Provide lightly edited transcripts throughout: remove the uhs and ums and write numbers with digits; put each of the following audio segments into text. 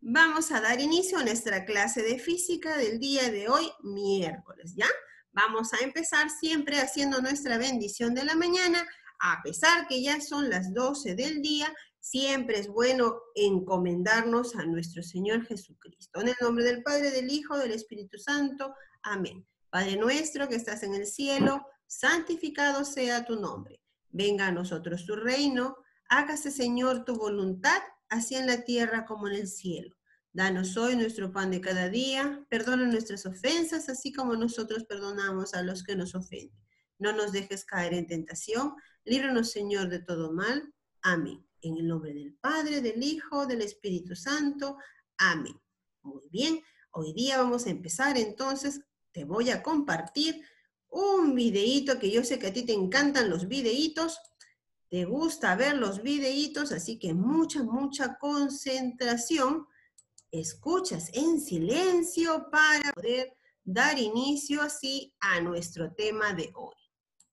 Vamos a dar inicio a nuestra clase de física del día de hoy, miércoles, ¿ya? Vamos a empezar siempre haciendo nuestra bendición de la mañana. A pesar que ya son las 12 del día, siempre es bueno encomendarnos a nuestro Señor Jesucristo. En el nombre del Padre, del Hijo, del Espíritu Santo. Amén. Padre nuestro que estás en el cielo, santificado sea tu nombre. Venga a nosotros tu reino. Hágase, Señor, tu voluntad, así en la tierra como en el cielo. Danos hoy nuestro pan de cada día, perdona nuestras ofensas, así como nosotros perdonamos a los que nos ofenden. No nos dejes caer en tentación, líbranos, Señor, de todo mal. Amén. En el nombre del Padre, del Hijo, del Espíritu Santo. Amén. Muy bien, hoy día vamos a empezar, entonces te voy a compartir un videíto que yo sé que a ti te encantan los videitos. Te gusta ver los videitos, así que mucha concentración. Escuchas en silencio para poder dar inicio así a nuestro tema de hoy.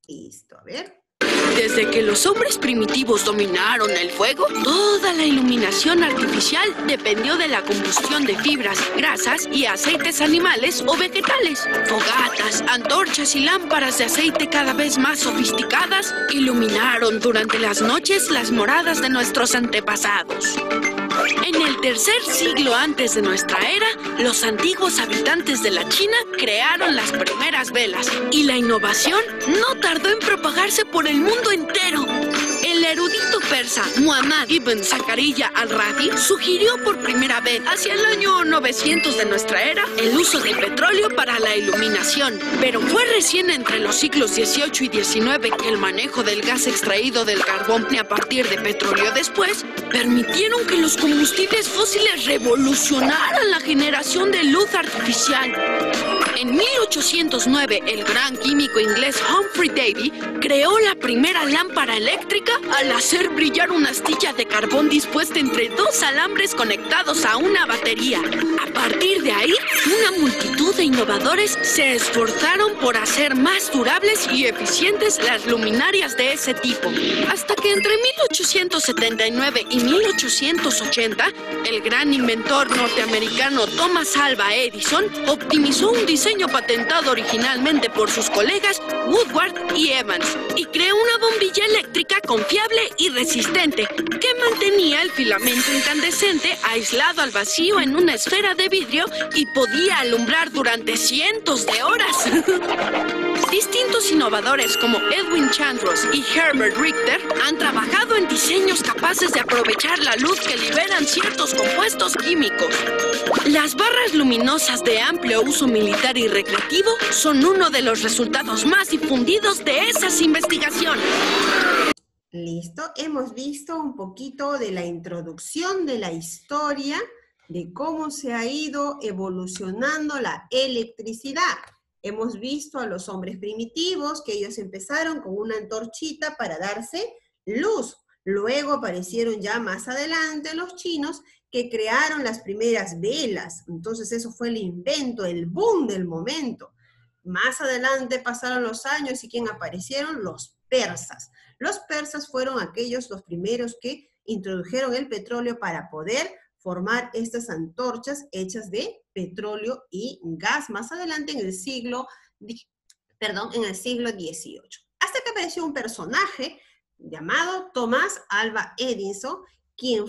Listo, a ver. Desde que los hombres primitivos dominaron el fuego, toda la iluminación artificial dependió de la combustión de fibras, grasas y aceites animales o vegetales. Fogatas, antorchas y lámparas de aceite cada vez más sofisticadas iluminaron durante las noches las moradas de nuestros antepasados. En el tercer siglo antes de nuestra era, los antiguos habitantes de la China crearon las primeras velas y la innovación no tardó en propagarse por el mundo entero. El erudito persa Muhammad ibn Zakaria al-Radi sugirió por primera vez, hacia el año 900 de nuestra era, el uso del petróleo para la iluminación. Pero fue recién entre los siglos XVIII y XIX que el manejo del gas extraído del carbón y a partir de petróleo después permitieron que los combustibles fósiles revolucionaran la generación de luz artificial. En 1809, el gran químico inglés Humphrey Davy creó la primera lámpara eléctrica al hacer brillar una astilla de carbón dispuesta entre dos alambres conectados a una batería. A partir de ahí, una multitud de innovadores se esforzaron por hacer más durables y eficientes las luminarias de ese tipo. Hasta que entre 1879 y 1880, el gran inventor norteamericano Thomas Alva Edison optimizó un diseño patentado originalmente por sus colegas Woodward y Evans y creó una bombilla eléctrica confiable y resistente que mantenía el filamento incandescente aislado al vacío en una esfera de vidrio y podía alumbrar durante cientos de horas. Distintos innovadores como Edwin Chandros y Herbert Richter han trabajado en diseños capaces de aprovechar la luz que liberan ciertos compuestos químicos. Las barras luminosas de amplio uso militar y recreativo son uno de los resultados más difundidos de esas investigaciones. Listo, hemos visto un poquito de la introducción de la historia de cómo se ha ido evolucionando la electricidad. Hemos visto a los hombres primitivos que ellos empezaron con una antorchita para darse luz. Luego aparecieron ya más adelante los chinos que crearon las primeras velas. Entonces eso fue el invento, el boom del momento. Más adelante pasaron los años y ¿quién aparecieron? Los persas. Los persas fueron los primeros que introdujeron el petróleo para poder formar estas antorchas hechas de petróleo y gas más adelante en el siglo XVIII. Hasta que apareció un personaje llamado Thomas Alva Edison, quien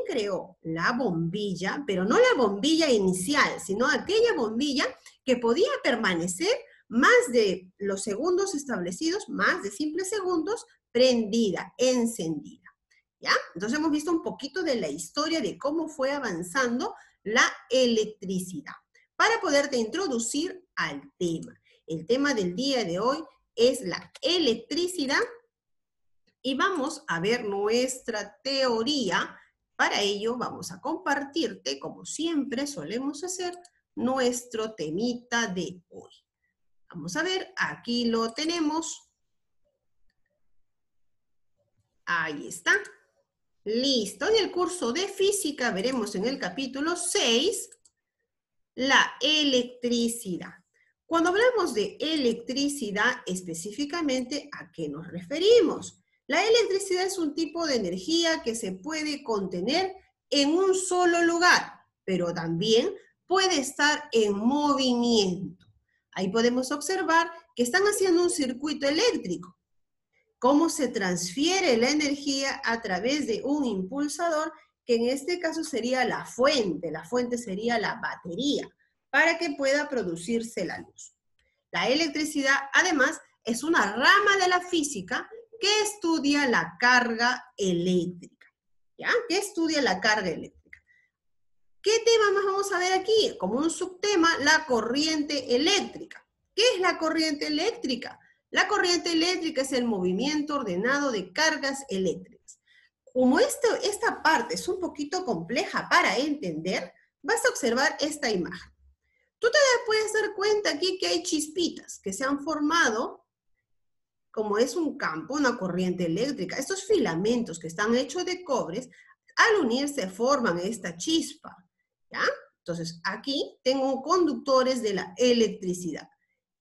creó la bombilla, pero no la bombilla inicial, sino aquella bombilla que podía permanecer más de los segundos establecidos, más de simples segundos, prendida, encendida. ¿Ya? Entonces hemos visto un poquito de la historia de cómo fue avanzando la electricidad. Para poderte introducir al tema. El tema del día de hoy es la electricidad y vamos a ver nuestra teoría. Para ello vamos a compartirte, como siempre solemos hacer, nuestro temita de hoy. Vamos a ver, aquí lo tenemos. Ahí está. Listo, en el curso de física veremos en el capítulo 6 la electricidad. Cuando hablamos de electricidad, específicamente, ¿a qué nos referimos? La electricidad es un tipo de energía que se puede contener en un solo lugar. pero también puede estar en movimiento. Ahí podemos observar que están haciendo un circuito eléctrico. Cómo se transfiere la energía a través de un impulsador, que en este caso sería la fuente sería la batería, para que pueda producirse la luz. La electricidad, además, es una rama de la física que estudia la carga eléctrica. ¿Ya? ¿Qué estudia la carga eléctrica? ¿Qué tema más vamos a ver aquí? Como un subtema, la corriente eléctrica. ¿Qué es la corriente eléctrica? La corriente eléctrica es el movimiento ordenado de cargas eléctricas. Como esta parte es un poquito compleja para entender, vas a observar esta imagen. Tú te puedes dar cuenta aquí que hay chispitas que se han formado, como es un campo, una corriente eléctrica. Estos filamentos que están hechos de cobres, al unirse forman esta chispa, ¿ya? Entonces, aquí tengo conductores de la electricidad.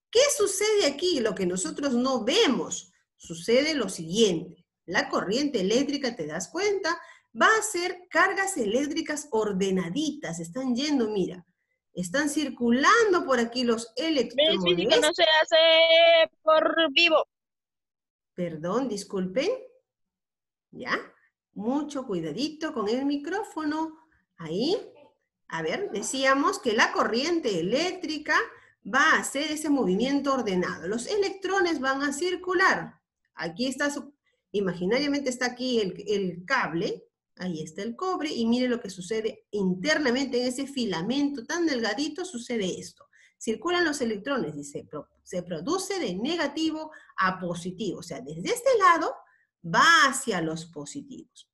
¿Qué sucede aquí? Lo que nosotros no vemos. Sucede lo siguiente. La corriente eléctrica, ¿te das cuenta? Va a ser cargas eléctricas ordenaditas. Están yendo, mira. Están circulando por aquí los electrones. Física no se hace por vivo. Perdón, disculpen. ¿Ya? Mucho cuidadito con el micrófono. Ahí. A ver, decíamos que la corriente eléctrica va a hacer ese movimiento ordenado. Los electrones van a circular. Aquí está, imaginariamente está aquí el cable. Ahí está el cobre y mire lo que sucede internamente en ese filamento tan delgadito, sucede esto. Circulan los electrones y se produce de negativo a positivo. O sea, desde este lado va hacia los positivos.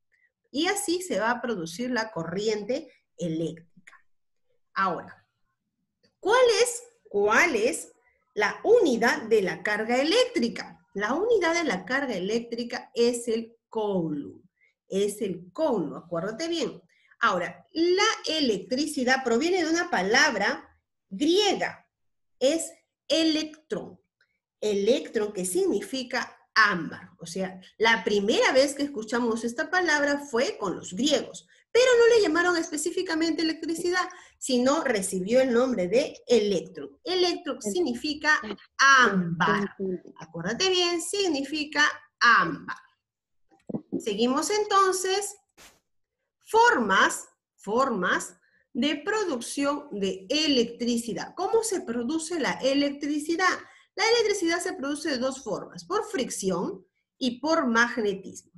Y así se va a producir la corriente eléctrica. Ahora, ¿cuál es la unidad de la carga eléctrica? La unidad de la carga eléctrica es el coulomb. Es el coulomb, acuérdate bien. Ahora, la electricidad proviene de una palabra griega. Es electrón. Electrón, que significa ámbar. O sea, la primera vez que escuchamos esta palabra fue con los griegos. Pero no le llamaron específicamente electricidad, sino recibió el nombre de electrón. Electrón significa ámbar. Acuérdate bien, significa ámbar. Seguimos entonces. Formas de producción de electricidad. ¿Cómo se produce la electricidad? La electricidad se produce de dos formas, por fricción y por magnetismo.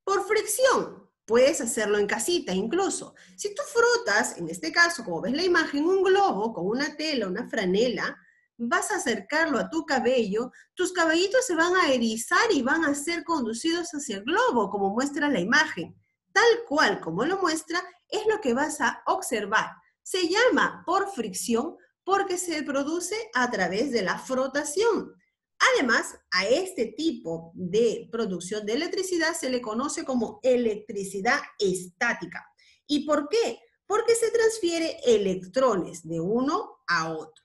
Por fricción, puedes hacerlo en casita incluso. Si tú frotas, en este caso, como ves la imagen, un globo con una tela, una franela, vas a acercarlo a tu cabello, tus cabellitos se van a erizar y van a ser conducidos hacia el globo, como muestra la imagen. Tal cual como lo muestra, es lo que vas a observar. Se llama por fricción porque se produce a través de la frotación. Además, a este tipo de producción de electricidad se le conoce como electricidad estática. ¿Y por qué? Porque se transfiere electrones de uno a otro.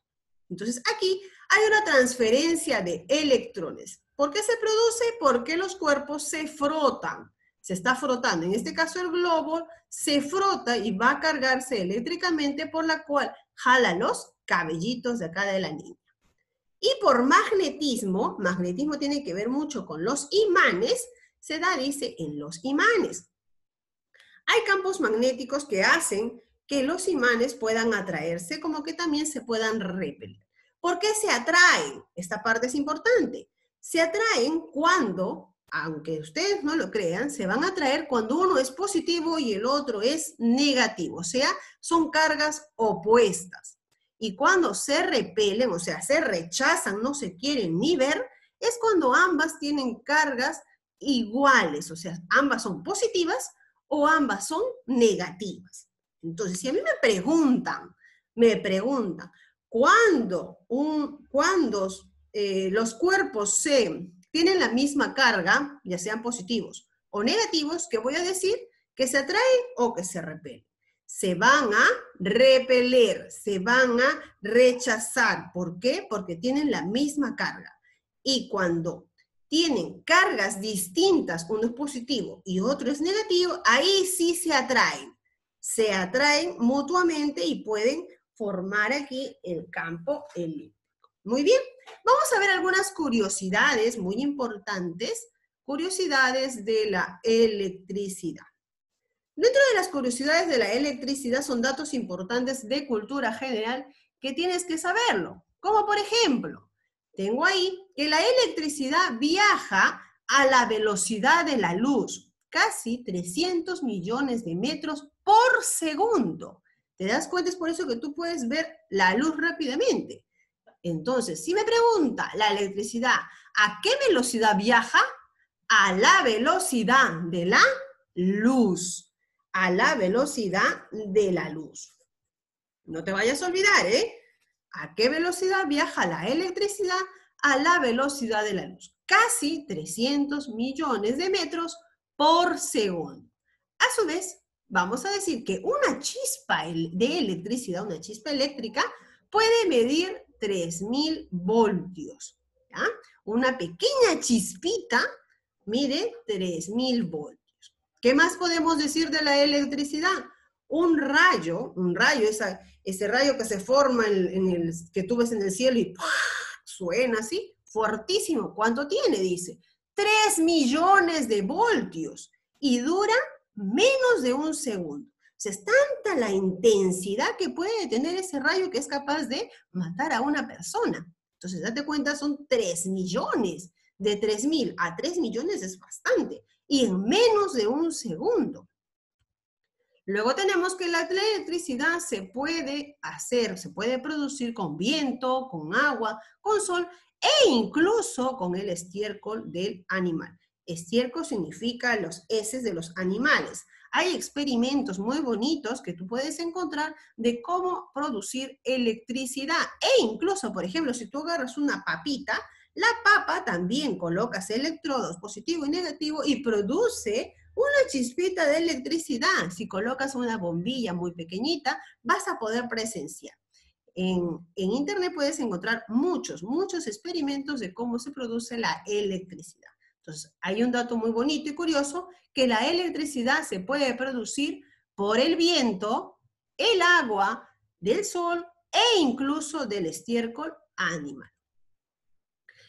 Entonces, aquí hay una transferencia de electrones. ¿Por qué se produce? Porque los cuerpos se frotan. Se está frotando. En este caso, el globo se frota y va a cargarse eléctricamente, por la cual jala los cabellitos de acá de la niña. Y por magnetismo, magnetismo tiene que ver mucho con los imanes, se da, dice, en los imanes. Hay campos magnéticos que hacen que los imanes puedan atraerse, como que también se puedan repeler. ¿Por qué se atraen? Esta parte es importante. Se atraen cuando, aunque ustedes no lo crean, se van a atraer cuando uno es positivo y el otro es negativo. O sea, son cargas opuestas. Y cuando se repelen, o sea, se rechazan, no se quieren ni ver, es cuando ambas tienen cargas iguales. O sea, ambas son positivas o ambas son negativas. Entonces, si a mí me preguntan, ¿cuándo los cuerpos tienen la misma carga, ya sean positivos o negativos, ¿qué voy a decir? Que se atraen o que se repelen. Se van a repeler, se van a rechazar. ¿Por qué? Porque tienen la misma carga. Y cuando tienen cargas distintas, uno es positivo y otro es negativo, ahí sí se atraen. se atraen mutuamente y pueden formar aquí el campo eléctrico. Muy bien, vamos a ver algunas curiosidades muy importantes, curiosidades de la electricidad. Dentro de las curiosidades de la electricidad son datos importantes de cultura general que tienes que saberlo. Como por ejemplo, tengo ahí que la electricidad viaja a la velocidad de la luz, casi 300 millones de metros por segundo. ¿Te das cuenta? Es por eso que tú puedes ver la luz rápidamente. Entonces, si me pregunta la electricidad, ¿a qué velocidad viaja? A la velocidad de la luz. A la velocidad de la luz. No te vayas a olvidar, ¿eh? ¿A qué velocidad viaja la electricidad? A la velocidad de la luz. Casi 300 millones de metros por segundo. A su vez, vamos a decir que una chispa de electricidad, una chispa eléctrica, puede medir 3000 voltios. ¿Ya? Una pequeña chispita mide 3000 voltios. ¿Qué más podemos decir de la electricidad? Un rayo, ese rayo que se forma que tú ves en el cielo y ¡pah! Suena así, fuertísimo. ¿Cuánto tiene? Dice, 3 millones de voltios y dura menos de un segundo. O sea, es tanta la intensidad que puede tener ese rayo que es capaz de matar a una persona. Entonces, date cuenta, son 3 millones. De 3000 a 3 millones es bastante. Y en menos de un segundo. Luego tenemos que la electricidad se puede producir con viento, con agua, con sol e incluso con el estiércol del animal. Estiércol significa los heces de los animales. Hay experimentos muy bonitos que tú puedes encontrar de cómo producir electricidad. E incluso, por ejemplo, si tú agarras una papita, la papa también colocas electrodos positivo y negativo y produce una chispita de electricidad. Si colocas una bombilla muy pequeñita, vas a poder presenciar. En internet puedes encontrar muchos experimentos de cómo se produce la electricidad. Entonces, hay un dato muy bonito y curioso, que la electricidad se puede producir por el viento, el agua, del sol e incluso del estiércol animal.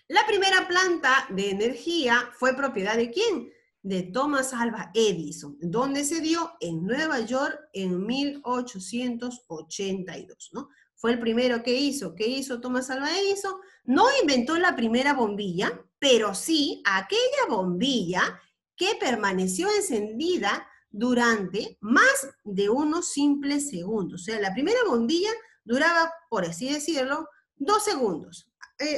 La primera planta de energía fue propiedad ¿de quién? De Thomas Alva Edison, donde se dio en Nueva York en 1882, ¿no? Fue el primero que hizo. ¿Qué hizo Thomas Alva Edison? No inventó la primera bombilla, pero sí aquella bombilla que permaneció encendida durante más de unos simples segundos. O sea, la primera bombilla duraba, por así decirlo, 2 segundos.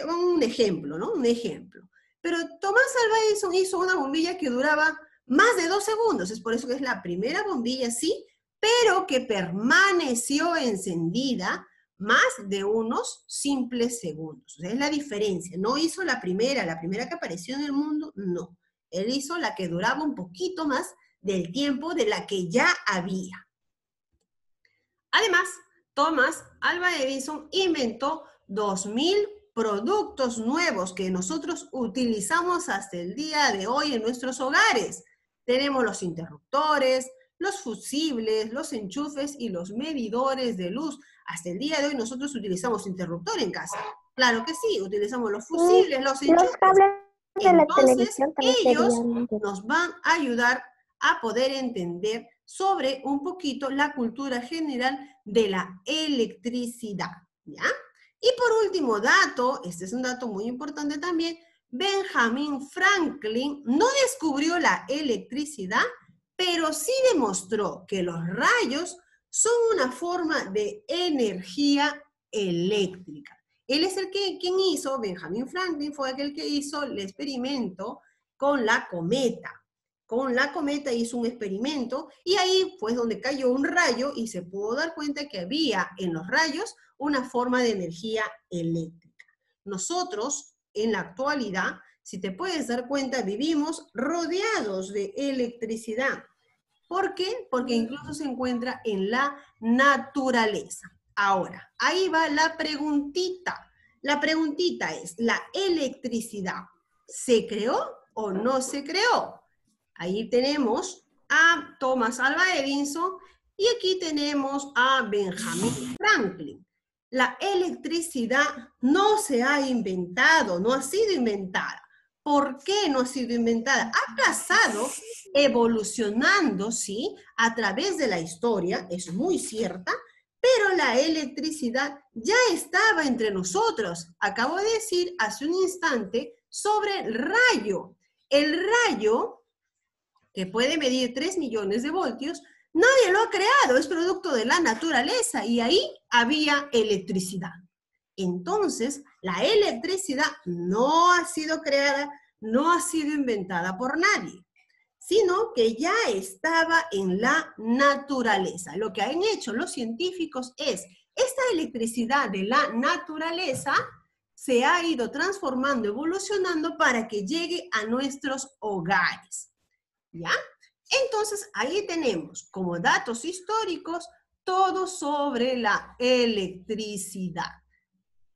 Un ejemplo, ¿no? Un ejemplo. Pero Thomas Alva Edison hizo una bombilla que duraba más de 2 segundos. Es por eso que es la primera bombilla, sí, pero que permaneció encendida más de unos simples segundos. O sea, es la diferencia. No hizo la primera que apareció en el mundo, no. Él hizo la que duraba un poquito más del tiempo de la que ya había. Además, Thomas Alva Edison inventó 2000 productos nuevos que nosotros utilizamos hasta el día de hoy en nuestros hogares. Tenemos los interruptores, los fusibles, los enchufes y los medidores de luz. Hasta el día de hoy nosotros utilizamos interruptor en casa. Claro que sí, utilizamos los fusibles, los enchufes. Los cables de la Entonces, televisión también ellos serían... nos van a ayudar a poder entender sobre un poquito la cultura general de la electricidad, ¿ya? Y por último dato, este es un dato muy importante también, Benjamin Franklin no descubrió la electricidad, pero sí demostró que los rayos son una forma de energía eléctrica. Él es quien hizo, Benjamin Franklin fue aquel que hizo el experimento con la cometa. Con la cometa hizo un experimento y ahí fue donde cayó un rayo y se pudo dar cuenta que había en los rayos una forma de energía eléctrica. Nosotros, en la actualidad, si te puedes dar cuenta, vivimos rodeados de electricidad. ¿Por qué? Porque incluso se encuentra en la naturaleza. Ahora, ahí va la preguntita. La preguntita es, ¿la electricidad se creó o no se creó? Ahí tenemos a Thomas Alva Edison Y aquí tenemos a Benjamin Franklin. La electricidad no se ha inventado, no ha sido inventada. ¿Por qué no ha sido inventada? Ha pasado evolucionando, sí, a través de la historia, es muy cierta, pero la electricidad ya estaba entre nosotros. Acabo de decir hace un instante sobre el rayo. El rayo, que puede medir 3 millones de voltios, nadie lo ha creado, es producto de la naturaleza y ahí había electricidad. Entonces, la electricidad no ha sido creada, no ha sido inventada por nadie, sino que ya estaba en la naturaleza. Lo que han hecho los científicos es, esta electricidad de la naturaleza se ha ido transformando, evolucionando para que llegue a nuestros hogares. ¿Ya? Entonces, ahí tenemos como datos históricos todo sobre la electricidad.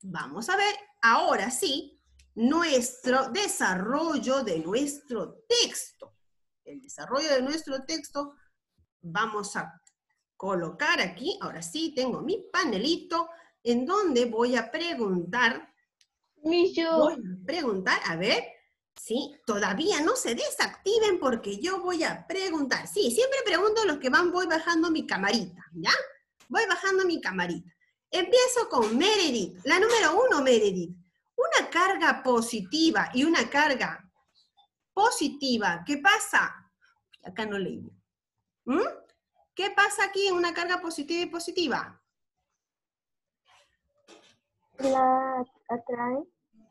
Vamos a ver ahora sí nuestro desarrollo de nuestro texto. El desarrollo de nuestro texto vamos a colocar aquí, ahora sí tengo mi panelito en donde voy a preguntar, a ver, sí, todavía no se desactiven porque yo voy a preguntar. Sí, siempre pregunto a los que van, voy bajando mi camarita, ¿ya? Voy bajando mi camarita. Empiezo con Meredith, la número 1, Meredith. Una carga positiva y una carga positiva, ¿qué pasa? Acá no leí. ¿Qué pasa aquí en una carga positiva y positiva? La atrae.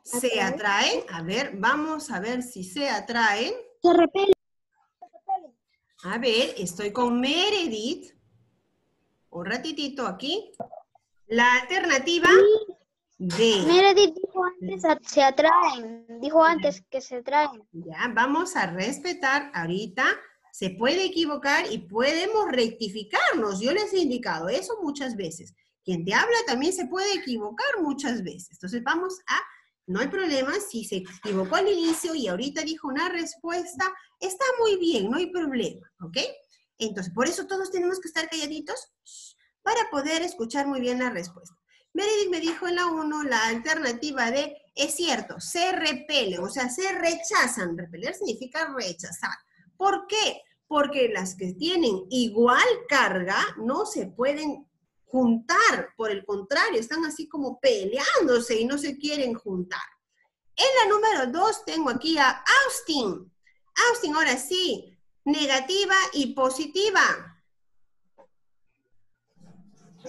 ¿Se atraen? A ver, vamos a ver si se atraen. Se repele. A ver, estoy con Meredith. Un ratitito aquí. La alternativa D. Meredith dijo antes se atraen. Dijo antes que se atraen. Ya, vamos a respetar ahorita. Se puede equivocar y podemos rectificarnos. Yo les he indicado eso muchas veces. Quien te habla también se puede equivocar muchas veces. Entonces vamos a, no hay problema, si se equivocó al inicio y ahorita dijo una respuesta, está muy bien, no hay problema, ¿ok? Entonces, por eso todos tenemos que estar calladitos para poder escuchar muy bien la respuesta. Meredith me dijo en la 1, la alternativa D, es cierto, se repelen, o sea, se rechazan. Repeler significa rechazar. ¿Por qué? Porque las que tienen igual carga no se pueden juntar, por el contrario, están así como peleándose y no se quieren juntar. En la número 2 tengo aquí a Austin. Austin, ahora sí, negativa y positiva.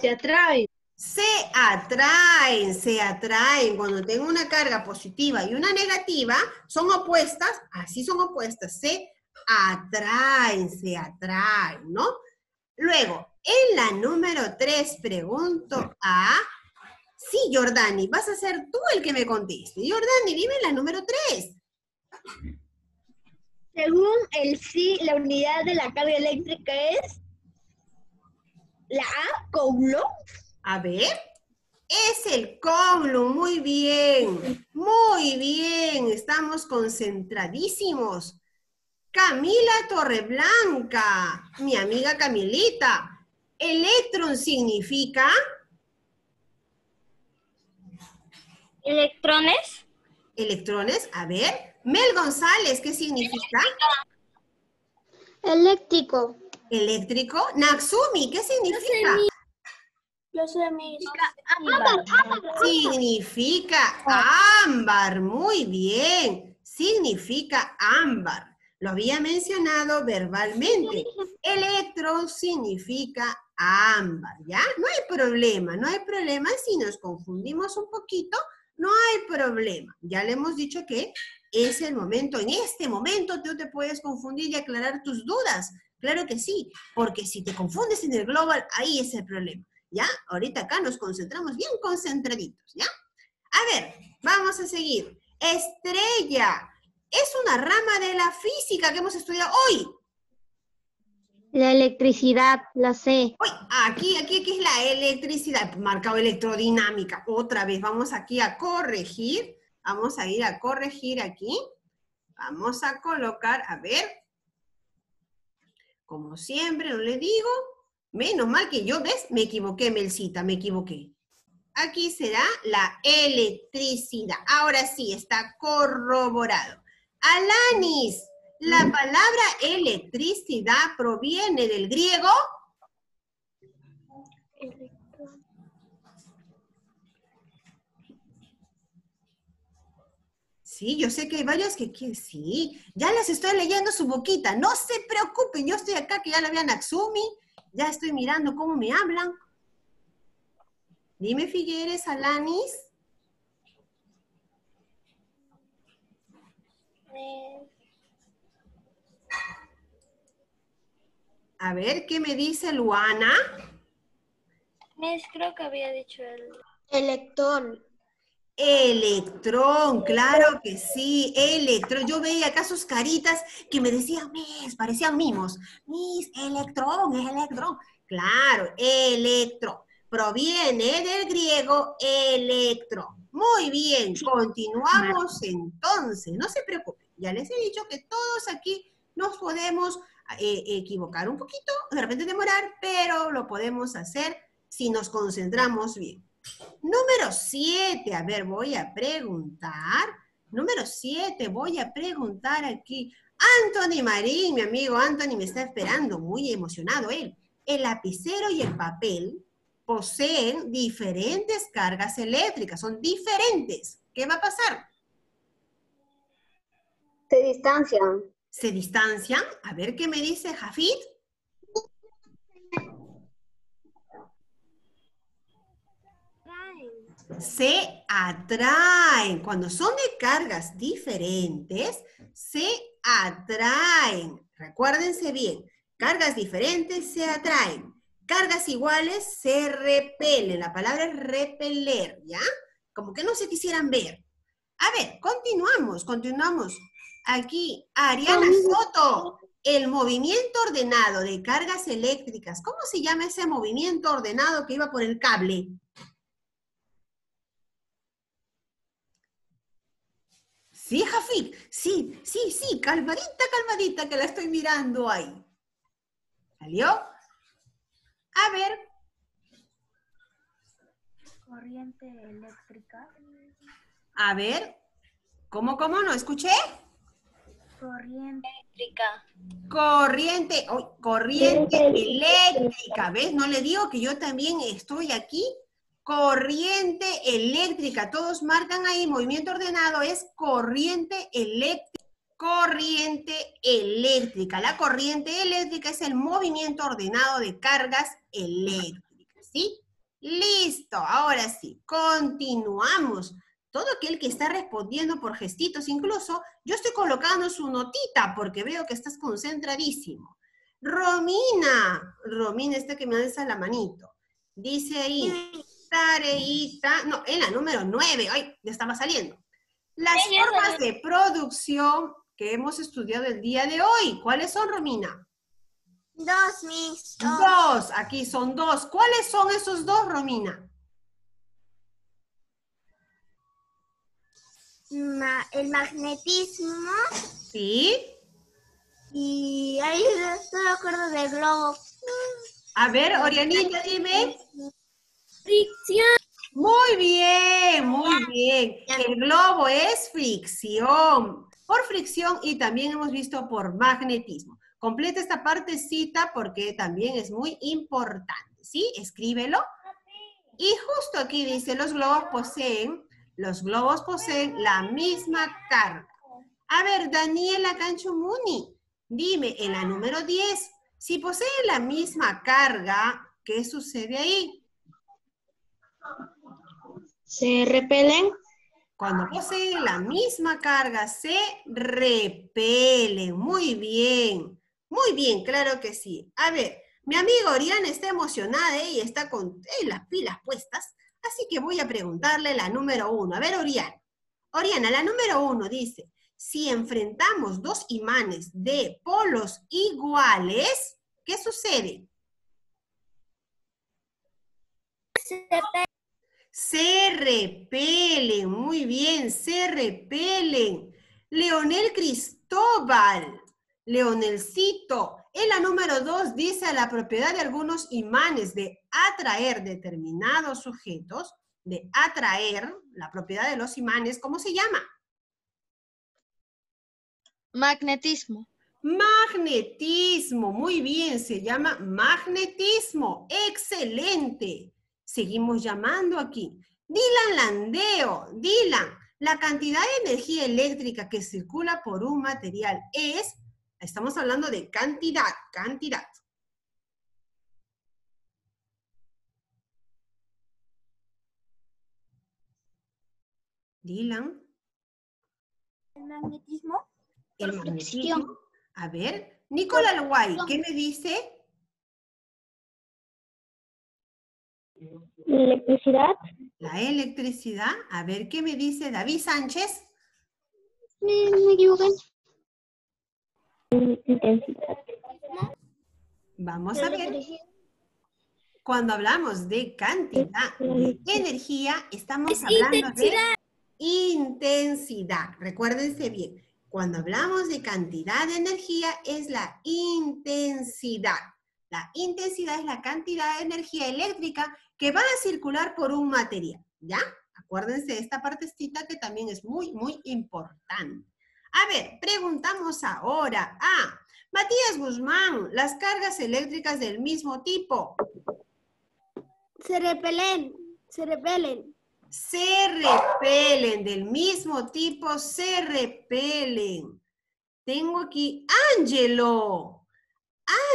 Se atrae. Se atraen. Cuando tengo una carga positiva y una negativa, son opuestas, así son opuestas, se atraen, ¿no? Luego, en la número 3 pregunto a... Sí, Jordani, vas a ser tú el que me conteste. Jordani, dime la número 3. Según el sí, la unidad de la carga eléctrica es la A, Coulomb. A ver, es el Coulomb, muy bien, estamos concentradísimos. Camila Torreblanca, mi amiga Camilita, electrón significa... Electrones. Electrones, a ver. Mel González, ¿qué significa? Eléctrico. Eléctrico. Natsumi, ¿qué significa? Yo sé mi... Significa ámbar, muy bien. Significa ámbar. Lo había mencionado verbalmente. Electro significa ámbar, ¿ya? No hay problema si nos confundimos un poquito, no hay problema. Ya le hemos dicho que es el momento, en este momento tú te puedes confundir y aclarar tus dudas. Claro que sí, porque si te confundes en el global, ahí es el problema, ¿ya? Ahorita acá nos concentramos bien concentraditos, ¿ya? A ver, vamos a seguir. Estrella. Es una rama de la física que hemos estudiado hoy. La electricidad, la sé. Uy, aquí es la electricidad, marcado electrodinámica. Otra vez, vamos aquí a corregir. Vamos a ir a corregir aquí. Vamos a colocar, a ver. Como siempre, no le digo, Menos mal que yo, ¿ves? Me equivoqué, Melcita, me equivoqué. Aquí será la electricidad. Ahora sí, está corroborado. Alanis, la palabra electricidad proviene del griego. Sí, yo sé que hay varios que sí. Ya les estoy leyendo su boquita. No se preocupen, yo estoy acá que ya la vean Natsumi. Ya estoy mirando cómo me hablan. Dime, Figueres, Alanis. A ver, ¿qué me dice Luana? Creo que había dicho el Electrón. Electrón, claro que sí, electrón. Yo veía acá sus caritas que me decían, Miss, parecían mimos. Miss, electrón, es electrón. Claro, electrón. Proviene del griego electrón. Muy bien, continuamos entonces. No se preocupen, ya les he dicho que todos aquí nos podemos equivocar un poquito, de repente demorar, pero lo podemos hacer si nos concentramos bien. Número 7, a ver, voy a preguntar. Número 7, voy a preguntar aquí. Anthony Marín, mi amigo Anthony me está esperando, muy emocionado él. El lapicero y el papel poseen diferentes cargas eléctricas, son diferentes. ¿Qué va a pasar? Se distancian. ¿Se distancian? A ver qué me dice Jafid. Se atraen. Cuando son de cargas diferentes, se atraen. Recuérdense bien, cargas diferentes se atraen. Cargas iguales se repelen. La palabra es repeler, ¿ya? Como que no se quisieran ver. A ver, continuamos. Aquí, Ariana Soto, el movimiento ordenado de cargas eléctricas. ¿Cómo se llama ese movimiento ordenado que iba por el cable? Sí, Jafik, sí, calmadita que la estoy mirando ahí. ¿Salió? A ver. corriente eléctrica. A ver. ¿Cómo? ¿No escuché? Corriente eléctrica. Corriente eléctrica. ¿Ves? No le digo que yo también estoy aquí. Corriente eléctrica. Todos marcan ahí, movimiento ordenado es corriente eléctrica. Corriente eléctrica. La corriente eléctrica es el movimiento ordenado de cargas eléctricas, ¿sí? Listo, ahora sí, continuamos. Todo aquel que está respondiendo por gestitos, incluso, yo estoy colocando su notita porque veo que estás concentradísimo. Romina, esta que me alza la manito. Dice ahí, tareita, no, en la número 9, ay, ya estaba saliendo. Las formas de producción que hemos estudiado el día de hoy, ¿cuáles son, Romina? Dos, Miss. Dos, aquí son dos. ¿Cuáles son esos dos, Romina? El magnetismo. Sí. Y ahí no me acuerdo del globo. A ver, Orianita, dime. Fricción. Muy bien, muy bien. El globo es fricción. Por fricción y también hemos visto por magnetismo. Completa esta partecita porque también es muy importante, ¿sí? Escríbelo. Y justo aquí dice, los globos poseen la misma carga. A ver, Daniela Canchumuni, dime, en la número 10, si poseen la misma carga, ¿qué sucede ahí? Se repelen. Cuando poseen la misma carga, se repelen. Muy bien, claro que sí. A ver, mi amiga Oriana está emocionada y está con las pilas puestas, así que voy a preguntarle la número 1. A ver, Oriana, la número 1 dice, si enfrentamos dos imanes de polos iguales, ¿qué sucede? Se repelen, muy bien, se repelen. Leonel Cristóbal, Leonelcito, En la número 2 dice la propiedad de algunos imanes de atraer determinados sujetos, de atraer, la propiedad de los imanes, ¿cómo se llama? Magnetismo. Magnetismo, muy bien, se llama magnetismo. Excelente. Seguimos llamando aquí. Dylan Landeo, Dylan, la cantidad de energía eléctrica que circula por un material es, estamos hablando de cantidad. Dylan. ¿El magnetismo? El magnetismo. A ver, Nicolás Guay, ¿qué me dice? Electricidad. La electricidad. A ver, ¿qué me dice David Sánchez? Me equivoqué. Intensidad. Vamos a ver. Cuando hablamos de cantidad de energía, estamos hablando de intensidad. Recuérdense bien. Cuando hablamos de cantidad de energía, es la intensidad. La intensidad es la cantidad de energía eléctrica que va a circular por un material, ¿ya? Acuérdense de esta partecita que también es muy, muy importante. A ver, preguntamos ahora a Matías Guzmán, las cargas eléctricas del mismo tipo. Se repelen. Se repelen, del mismo tipo se repelen. Tengo aquí Ángelo.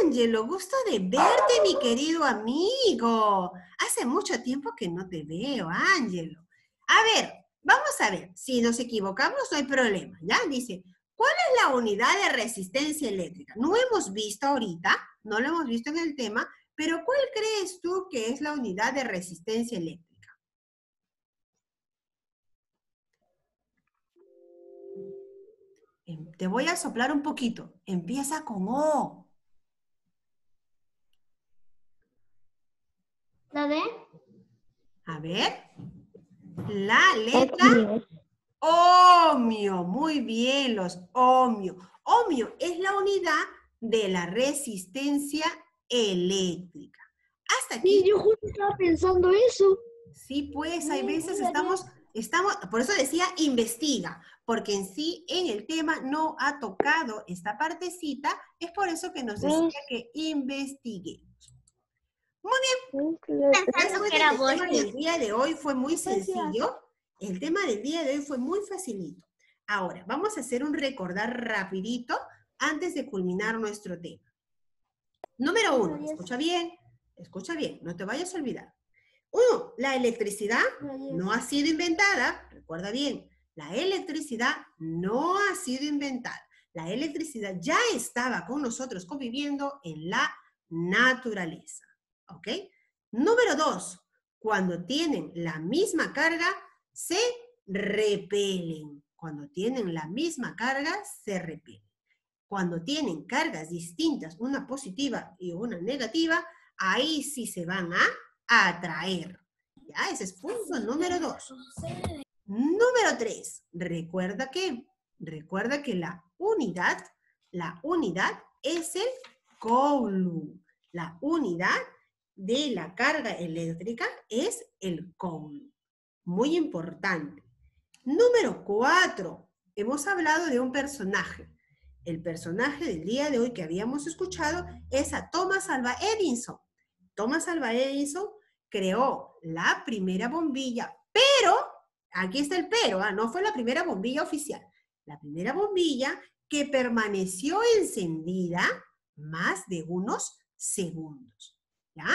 Ángelo, gusto de verte, mi querido amigo. Hace mucho tiempo que no te veo, Ángelo. A ver, vamos a ver. Si nos equivocamos, no hay problema, ¿ya? Dice, ¿cuál es la unidad de resistencia eléctrica? No hemos visto ahorita, no lo hemos visto en el tema, pero ¿cuál crees tú que es la unidad de resistencia eléctrica? Te voy a soplar un poquito. Empieza con O. ¿La D? A ver. La letra ohmio. Muy bien, los ohmio. Ohmio es la unidad de la resistencia eléctrica. Hasta aquí. Sí, yo justo estaba pensando eso. Sí, pues hay veces estamos, por eso decía investiga, porque en sí en el tema no ha tocado esta partecita, es por eso que nos decía que investiguemos. Muy bien. Pensando que era El tema Volti. del día de hoy fue muy sencillo. El tema del día de hoy fue muy facilito. Ahora, vamos a hacer un recordar rapidito antes de culminar nuestro tema. Número 1, escucha bien, no te vayas a olvidar. 1, la electricidad no ha sido inventada, recuerda bien, la electricidad no ha sido inventada. La electricidad ya estaba con nosotros conviviendo en la naturaleza. ¿Ok? Número 2, cuando tienen la misma carga, se repelen. Cuando tienen la misma carga, se repelen. Cuando tienen cargas distintas, una positiva y una negativa, ahí sí se van a atraer. ¿Ya? Ese es punto número 2. Número 3, recuerda que la unidad es el coulomb. La unidad de la carga eléctrica es el coulomb. Muy importante. Número 4, hemos hablado de un personaje. El personaje del día de hoy que habíamos escuchado es a Thomas Alva Edison. Thomas Alva Edison creó la primera bombilla, pero, aquí está el pero, no fue la primera bombilla oficial. La primera bombilla que permaneció encendida más de unos segundos, ¿ya?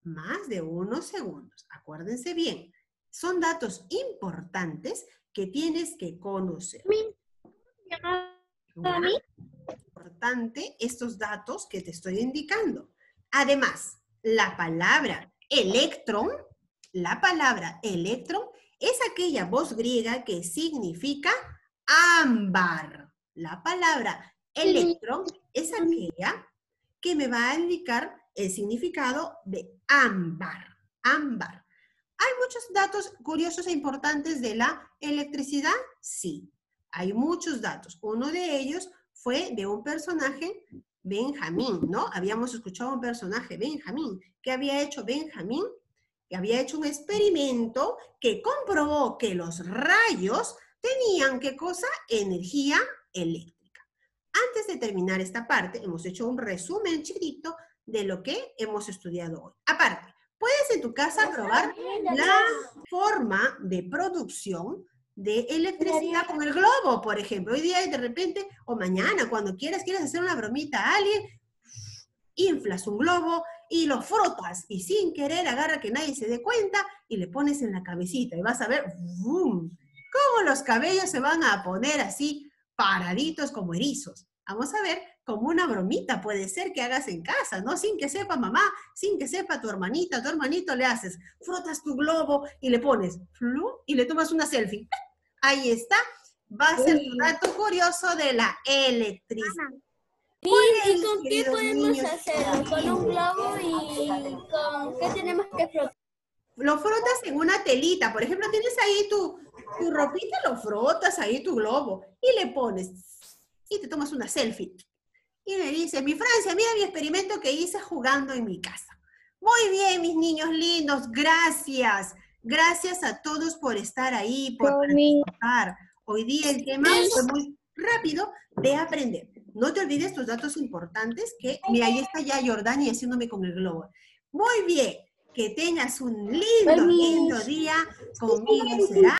Más de unos segundos. Acuérdense bien, son datos importantes que tienes que conocer. Importante estos datos que te estoy indicando. Además, la palabra electrón es aquella voz griega que significa ámbar. La palabra electrón es aquella que me va a indicar el significado de ámbar. Ámbar. ¿Hay muchos datos curiosos e importantes de la electricidad? Sí, hay muchos datos. Uno de ellos fue de un personaje Benjamín, ¿no? Habíamos escuchado un personaje, Benjamín. ¿Qué había hecho Benjamín? Que había hecho un experimento que comprobó que los rayos tenían, ¿qué cosa? Energía eléctrica. Antes de terminar esta parte, hemos hecho un resumen chiquitito de lo que hemos estudiado hoy. Aparte, puedes en tu casa probar la forma de producción de electricidad con el globo, por ejemplo. Hoy día de repente, o mañana, cuando quieres hacer una bromita a alguien, inflas un globo y lo frotas y sin querer agarra que nadie se dé cuenta y le pones en la cabecita y vas a ver ¡boom! Cómo los cabellos se van a poner así paraditos como erizos. Vamos a ver como una bromita puede ser que hagas en casa, ¿no? Sin que sepa mamá, sin que sepa tu hermanita, tu hermanito, le haces, frotas tu globo y le pones ¡flu! Y le tomas una selfie. Ahí está, va a ser tu dato curioso de la electricidad. ¿Y con qué podemos hacerlo? ¿Con un globo y con qué tenemos que frotar? Lo frotas en una telita, por ejemplo, tienes ahí tu ropita, lo frotas ahí tu globo y le pones y te tomas una selfie. Y me dice, mi Francia, mira mi experimento que hice jugando en mi casa. Muy bien, mis niños lindos, gracias. Gracias a todos por estar ahí, por participar. Hoy día el tema fue muy rápido de aprender. No te olvides tus datos importantes, que mira, ahí está ya Jordani haciéndome con el globo. Muy bien, que tengas un lindo día. Conmigo será.